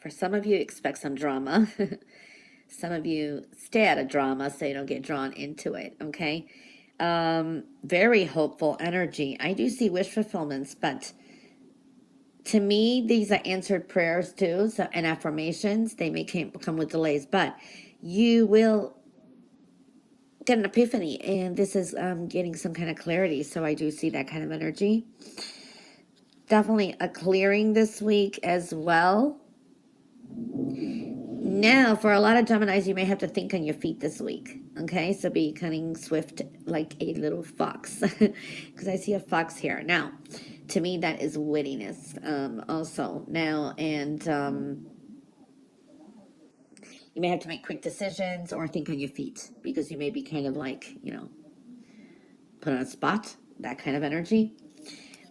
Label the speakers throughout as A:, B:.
A: For some of you, expect some drama. Some of you stay out of drama so you don't get drawn into it, okay? Very hopeful energy. I do see wish fulfillments, but to me, these are answered prayers too, so, and affirmations. They may come with delays, but you will get an epiphany, and this is getting some kind of clarity. So I do see that kind of energy. Definitely a clearing this week as well. Now, for a lot of Geminis, you may have to think on your feet this week. Okay, so be cunning, swift, like a little fox, because I see a fox here. Now, to me, that is wittiness also. Now, and you may have to make quick decisions or think on your feet, because you may be kind of like, put on a spot, that kind of energy.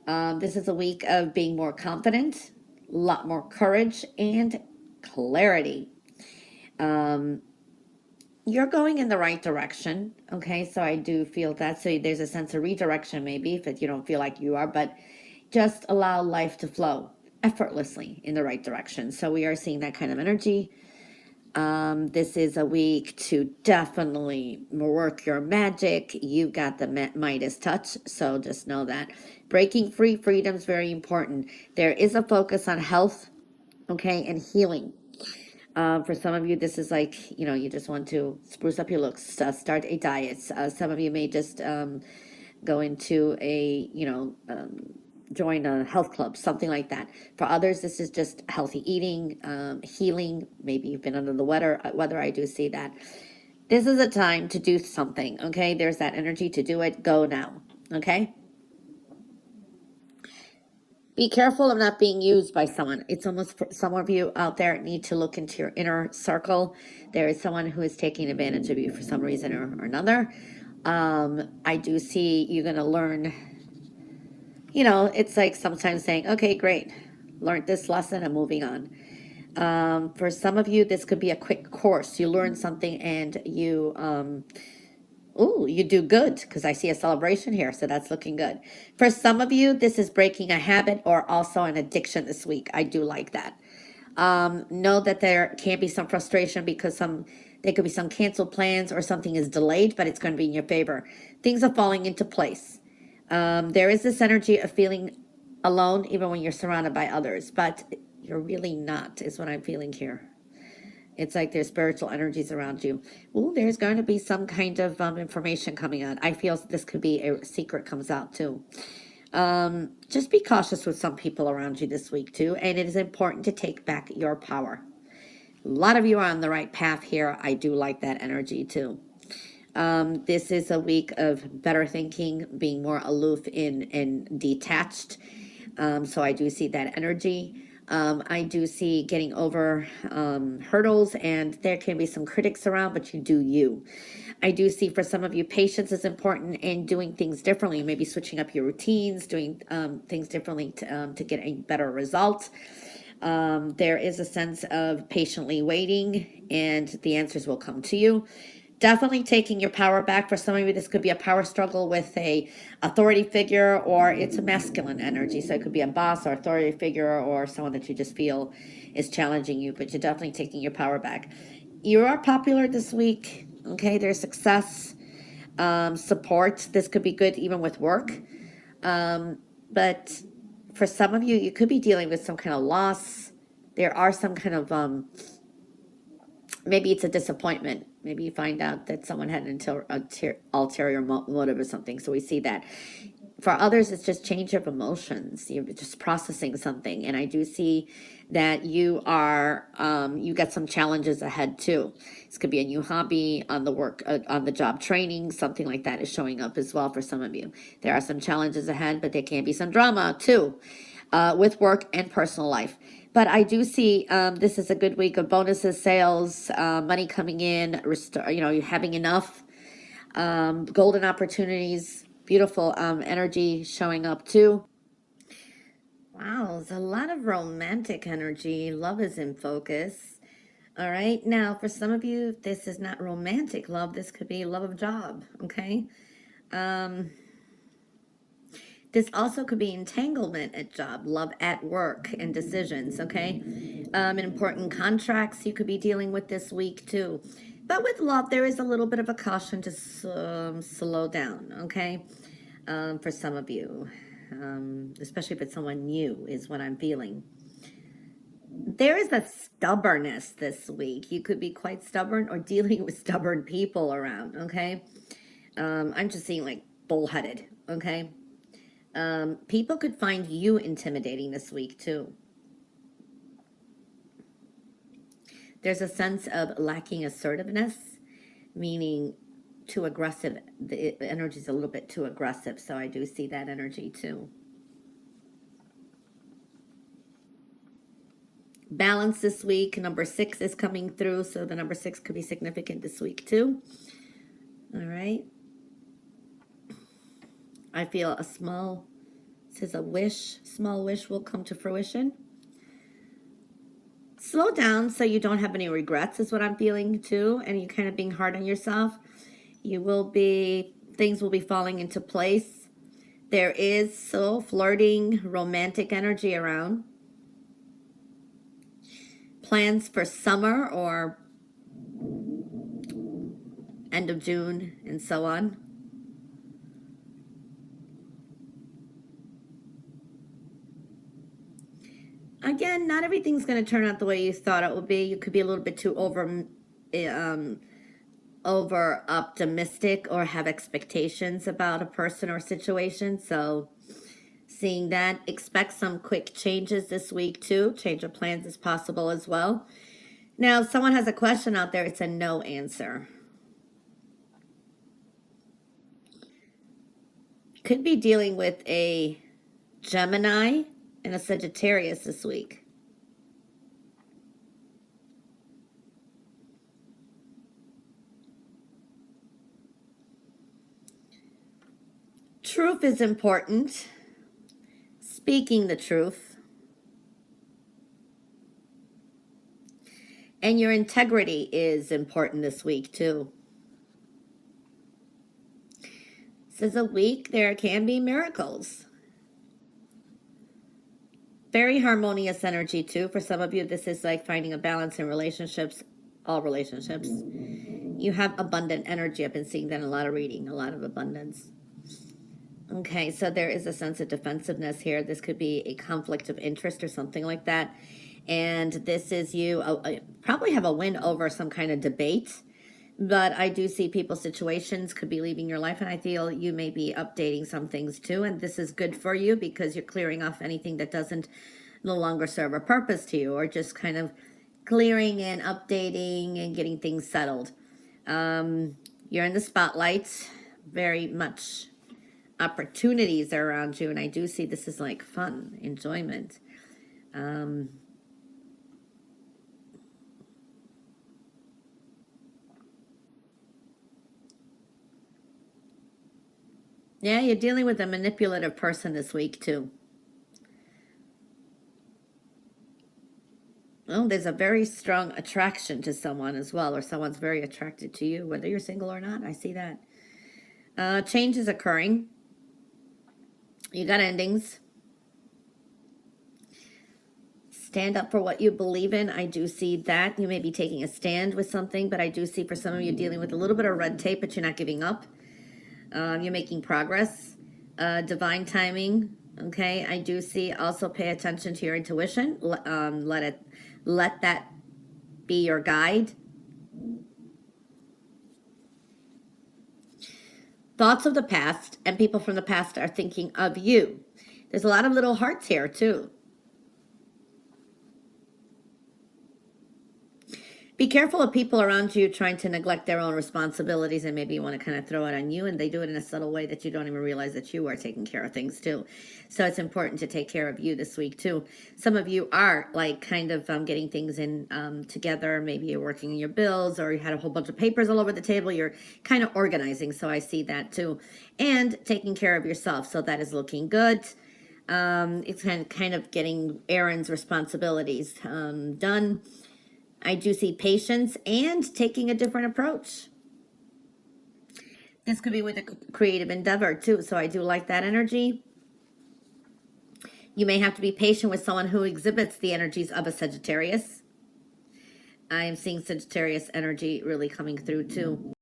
A: This is a week of being more confident, a lot more courage, and clarity. You're going in the right direction, okay? So I do feel that. So there's a sense of redirection maybe if you don't feel like you are, but just allow life to flow effortlessly in the right direction. So we are seeing that kind of energy. This is a week to definitely work your magic. You've got the Midas touch, so just know that. Breaking free freedom is very important. There is a focus on health, okay, and healing. For some of you, this is like, you just want to spruce up your looks, start a diet. Some of you may just go into join a health club, something like that. For others, this is just healthy eating, healing. Maybe you've been under the weather. I do see that. This is a time to do something, okay? There's that energy to do it. Go now, okay? Be careful of not being used by someone. It's almost, for some of you out there need to look into your inner circle. There is someone who is taking advantage of you for some reason or another. I do see you're going to learn, it's like sometimes saying, okay, great, learned this lesson, I'm moving on. For some of you, this could be a quick course. You learn something and you do good, because I see a celebration here, so that's looking good. For some of you, this is breaking a habit or also an addiction this week. I do like that. Know that there can be some frustration because there could be some canceled plans or something is delayed, but it's going to be in your favor. Things are falling into place. There is this energy of feeling alone even when you're surrounded by others, but you're really not, is what I'm feeling here. It's like there's spiritual energies around you. Ooh, there's going to be some kind of information coming out. I feel this could be a secret comes out too. Just be cautious with some people around you this week too. And it is important to take back your power. A lot of you are on the right path here. I do like that energy too. This is a week of better thinking, being more aloof and detached. So I do see that energy. I do see getting over hurdles, and there can be some critics around, but you do you. I do see for some of you, patience is important and doing things differently, maybe switching up your routines, doing things differently to get a better result. There is a sense of patiently waiting, and the answers will come to you. Definitely taking your power back. For some of you, this could be a power struggle with a authority figure, or it's a masculine energy. So it could be a boss or authority figure or someone that you just feel is challenging you, but you're definitely taking your power back. You are popular this week. Okay, there's success, support. This could be good even with work. But for some of you, you could be dealing with some kind of loss. There are some kind of maybe it's a disappointment. Maybe you find out that someone had an ulterior motive or something. So we see that. For others, it's just change of emotions. You're just processing something. And I do see that you got some challenges ahead too. This could be a new hobby, on the job training, something like that is showing up as well for some of you. There are some challenges ahead, but there can be some drama too, with work and personal life. But I do see this is a good week of bonuses, sales, money coming in, you having enough, golden opportunities, beautiful energy showing up too. Wow, there's a lot of romantic energy. Love is in focus. All right, now for some of you, this is not romantic love. This could be love of job, okay? This also could be entanglement at job, love at work, and decisions, okay? Important contracts you could be dealing with this week too. But with love, there is a little bit of a caution to slow down, okay? For some of you, especially if it's someone new, is what I'm feeling. There is a stubbornness this week. You could be quite stubborn or dealing with stubborn people around, okay? I'm just seeing like bullheaded, okay? People could find you intimidating this week too. There's a sense of lacking assertiveness, meaning too aggressive. The energy is a little bit too aggressive, so I do see that energy too. Balance this week. Number 6 is coming through, so the number 6 could be significant this week too. All right. I feel a small, it says a wish, small wish will come to fruition. Slow down so you don't have any regrets is what I'm feeling too, and you're kind of being hard on yourself. You will be, things will be falling into place. There is so flirting, romantic energy around. Plans for summer or end of June and so on. Again, not everything's going to turn out the way you thought it would be. You could be a little bit too over optimistic or have expectations about a person or situation. So seeing that, expect some quick changes this week too. Change of plans is possible as well. Now, if someone has a question out there, it's a no answer. Could be dealing with a Gemini and a Sagittarius this week. Truth is important. Speaking the truth. And your integrity is important this week too. This is a week there can be miracles. Very harmonious energy too. For some of you, this is like finding a balance in relationships, all relationships. You have abundant energy. I've been seeing that in a lot of reading, a lot of abundance. Okay, so there is a sense of defensiveness here. This could be a conflict of interest or something like that. And this is you probably have a win over some kind of debate. But I do see people's situations could be leaving your life, and I feel you may be updating some things too. And this is good for you because you're clearing off anything that doesn't no longer serve a purpose to you, or just kind of clearing and updating and getting things settled. You're in the spotlight, very much opportunities are around you, and I do see this is like fun, enjoyment. Yeah, you're dealing with a manipulative person this week too. Oh, there's a very strong attraction to someone as well, or someone's very attracted to you, whether you're single or not. I see that. Change is occurring. You got endings. Stand up for what you believe in. I do see that. You may be taking a stand with something, but I do see for some of you dealing with a little bit of red tape, but you're not giving up. You're making progress. Divine timing. Okay, I do see also pay attention to your intuition. Let that be your guide. Thoughts of the past and people from the past are thinking of you. There's a lot of little hearts here too. Be careful of people around you trying to neglect their own responsibilities, and maybe you want to kind of throw it on you, and they do it in a subtle way that you don't even realize that you are taking care of things too. So it's important to take care of you this week too. Some of you are like kind of getting things in together. Maybe you're working on your bills, or you had a whole bunch of papers all over the table. You're kind of organizing, so I see that too. And taking care of yourself, so that is looking good. It's kind of getting errands, responsibilities done. I do see patience and taking a different approach. This could be with a creative endeavor too, so I do like that energy. You may have to be patient with someone who exhibits the energies of a Sagittarius. I am seeing Sagittarius energy really coming through too.